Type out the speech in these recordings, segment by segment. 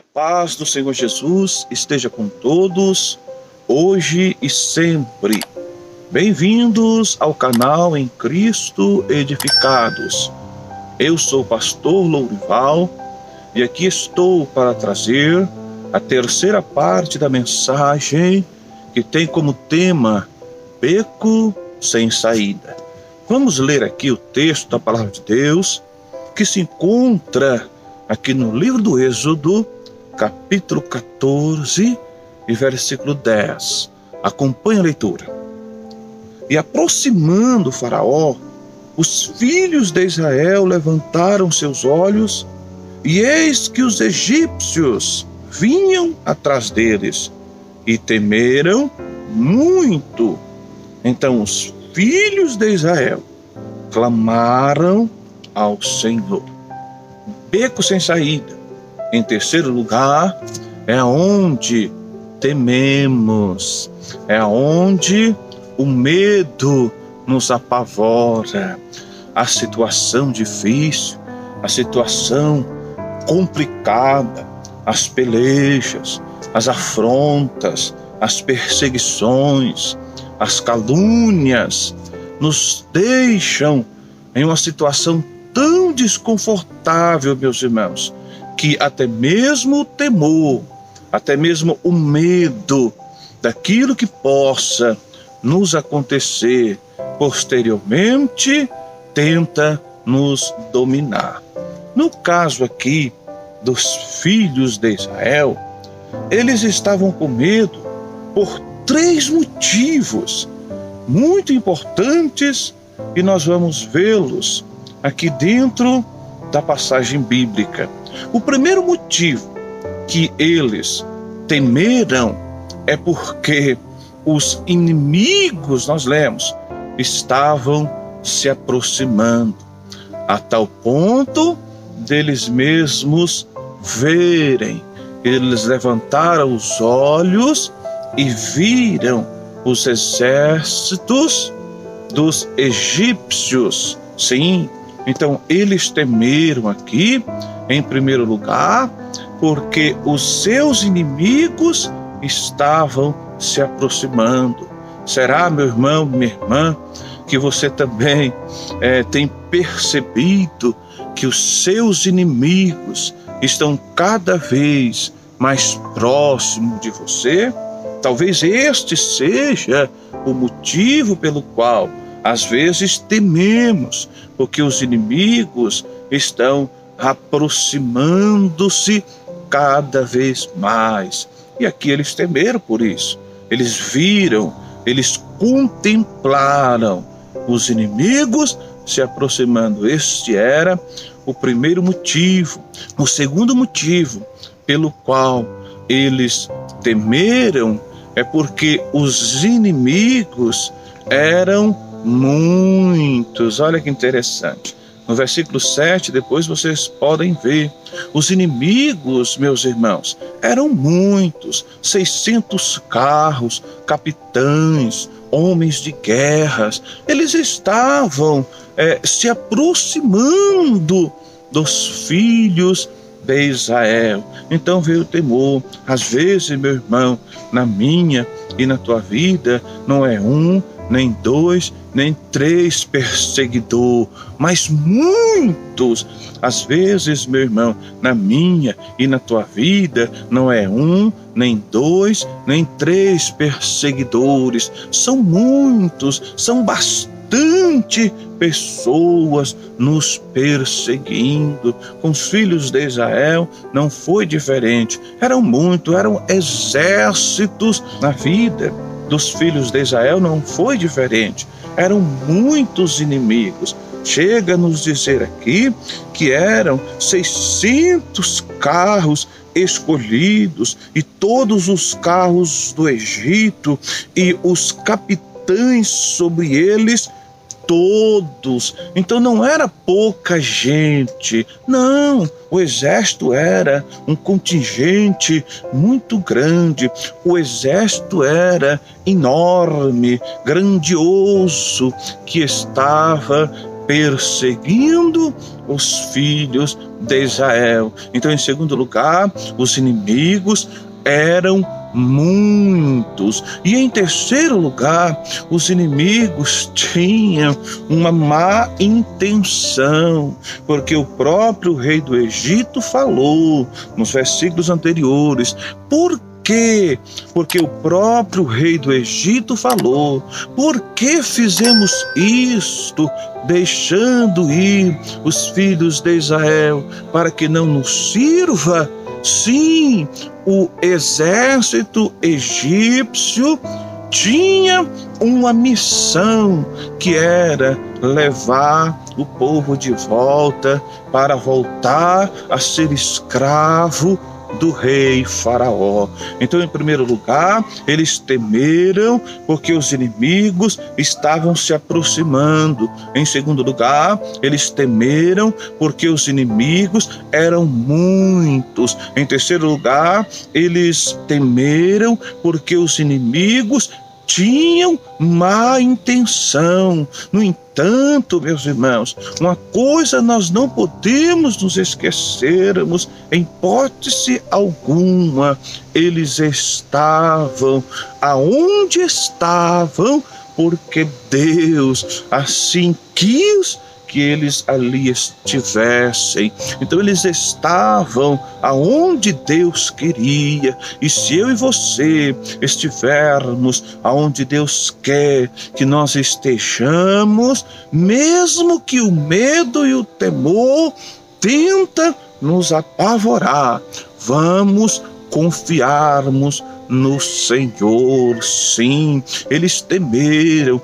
a paz do Senhor Jesus esteja com todos, hoje e sempre. Bem-vindos ao canal Em Cristo Edificados. Eu sou o pastor Lourival e aqui estou para trazer a terceira parte da mensagem que tem como tema Beco Sem Saída. Vamos ler aqui o texto da Palavra de Deus que se encontra aqui no livro do Êxodo, capítulo 14 e versículo 10. Acompanhe a leitura. E aproximando o faraó, os filhos de Israel levantaram seus olhos, e eis que os egípcios vinham atrás deles, e temeram muito. Então os filhos de Israel clamaram ao Senhor. Beco sem saída. Em terceiro lugar, é onde tememos, é onde o medo nos apavora. A situação difícil, a situação complicada, as pelejas, as afrontas, as perseguições, as calúnias nos deixam em uma situação tão desconfortável, meus irmãos, que até mesmo o temor, até mesmo o medo daquilo que possa nos acontecer posteriormente tenta nos dominar. No caso aqui dos filhos de Israel, eles estavam com medo por 3 motivos muito importantes e nós vamos vê-los aqui dentro da passagem bíblica. O primeiro motivo que eles temeram é porque os inimigos, nós lemos, estavam se aproximando, a tal ponto deles mesmos verem. Eles levantaram os olhos e viram os exércitos dos egípcios. Sim, então eles temeram aqui, em primeiro lugar, porque os seus inimigos estavam se aproximando. Será, meu irmão, minha irmã, que você também tem percebido que os seus inimigos estão cada vez mais próximos de você? Talvez este seja o motivo pelo qual às vezes tememos, porque os inimigos estão aproximando-se cada vez mais. E aqui eles temeram por isso. Eles viram, eles contemplaram os inimigos se aproximando. Este era o primeiro motivo. O segundo motivo pelo qual eles temeram é porque os inimigos eram muitos. Olha que interessante. No versículo 7, depois vocês podem ver. Os inimigos, meus irmãos, eram muitos. 600 carros, capitães, homens de guerras. Eles estavam se aproximando dos filhos de Israel. Então veio o temor. Às vezes, meu irmão, na minha e na tua vida, não é 1, nem 2, nem 3 perseguidor, mas muitos. Às vezes, meu irmão, na minha e na tua vida, não é 1, nem 2, nem 3 perseguidores. São muitos, são bastante pessoas nos perseguindo. Com os filhos de Israel não foi diferente. Eram muitos, eram exércitos. Na vida dos filhos de Israel não foi diferente. Eram muitos inimigos. Chega a nos dizer aqui que eram 600 carros escolhidos e todos os carros do Egito e os capitães sobre eles todos. Então não era pouca gente, não. O exército era um contingente muito grande. O exército era enorme, grandioso, que estava perseguindo os filhos de Israel. Então, em segundo lugar, os inimigos eram muitos. E em terceiro lugar, os inimigos tinham uma má intenção, porque o próprio rei do Egito falou nos versículos anteriores. Por quê? Porque o próprio rei do Egito falou: por que fizemos isto, deixando ir os filhos de Israel, para que não nos sirva? Sim, o exército egípcio tinha uma missão, que era levar o povo de volta, para voltar a ser escravo do rei Faraó. Então, em primeiro lugar, eles temeram porque os inimigos estavam se aproximando. Em segundo lugar, eles temeram porque os inimigos eram muitos. Em terceiro lugar, eles temeram porque os inimigos tinham má intenção. No entanto, meus irmãos, uma coisa nós não podemos nos esquecermos, em hipótese alguma: eles estavam aonde estavam porque Deus assim quis que eles ali estivessem. Então eles estavam aonde Deus queria. E se eu e você estivermos aonde Deus quer que nós estejamos, mesmo que o medo e o temor tenta nos apavorar, vamos confiarmos no Senhor. Sim, eles temeram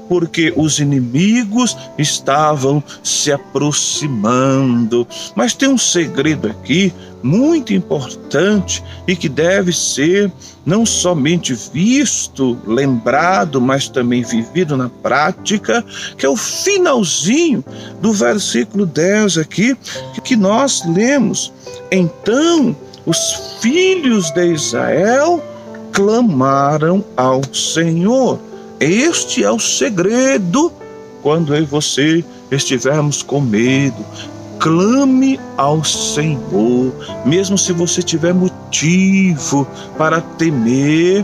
porque os inimigos estavam se aproximando. Mas tem um segredo aqui muito importante e que deve ser não somente visto, lembrado, mas também vivido na prática, que é o finalzinho do versículo 10 aqui, que nós lemos. Então os filhos de Israel clamaram ao Senhor. Este é o segredo. Quando eu e você estivermos com medo, clame ao Senhor. Mesmo se você tiver motivo para temer,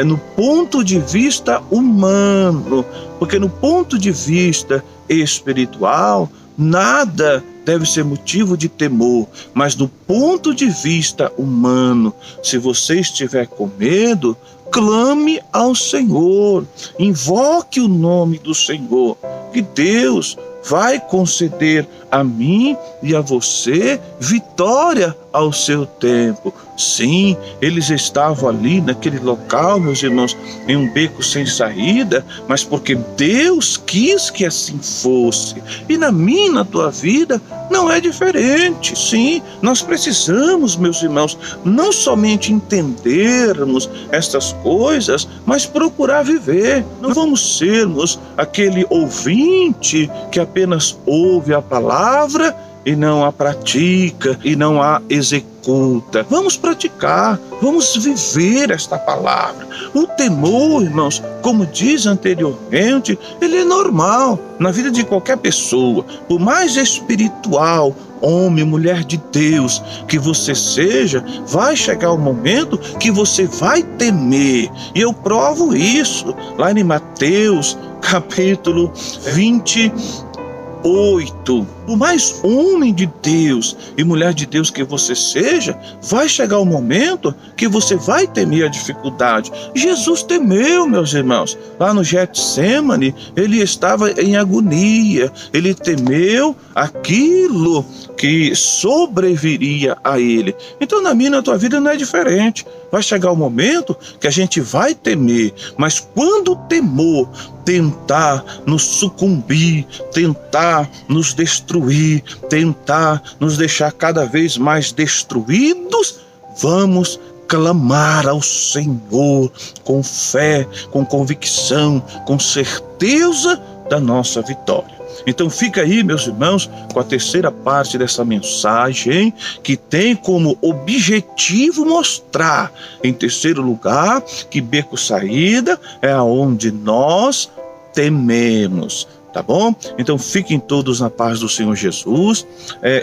no ponto de vista humano, porque no ponto de vista espiritual, nada deve ser motivo de temor, mas do ponto de vista humano, se você estiver com medo, clame ao Senhor, invoque o nome do Senhor, que Deus vai conceder a mim e a você vitória ao seu tempo. Sim, eles estavam ali naquele local, meus irmãos, em um beco sem saída, mas porque Deus quis que assim fosse. E na minha e na tua vida não é diferente. Sim, nós precisamos, meus irmãos, não somente entendermos estas coisas, mas procurar viver. Não vamos sermos aquele ouvinte que apenas ouve a palavra e não a pratica e não a executa. Vamos praticar, vamos viver esta palavra. O temor, irmãos, como diz anteriormente, ele é normal na vida de qualquer pessoa, por mais espiritual, homem, mulher de Deus que você seja, vai chegar o momento que você vai temer. E eu provo isso lá em Mateus capítulo 28. Por mais homem de Deus e mulher de Deus que você seja, vai chegar o momento que você vai temer a dificuldade. Jesus temeu, meus irmãos. Lá no Getsêmani, ele estava em agonia. Ele temeu aquilo que sobreviria a ele. Então, na minha e na tua vida não é diferente. Vai chegar o momento que a gente vai temer, mas quando o temor tentar nos sucumbir, tentar nos destruir, tentar nos deixar cada vez mais destruídos, vamos clamar ao Senhor com fé, com convicção, com certeza da nossa vitória. Então fica aí, meus irmãos, com a terceira parte dessa mensagem, que tem como objetivo mostrar, em terceiro lugar, que beco saída é aonde nós tememos. tá bom? Então fiquem todos na paz do Senhor Jesus.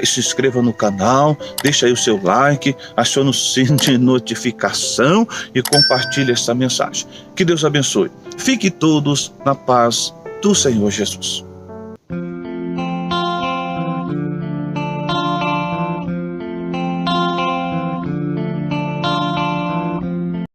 Se inscreva no canal, deixa aí o seu like, acione o sino de notificação e compartilhe essa mensagem. Que Deus abençoe. Fiquem todos na paz do Senhor Jesus.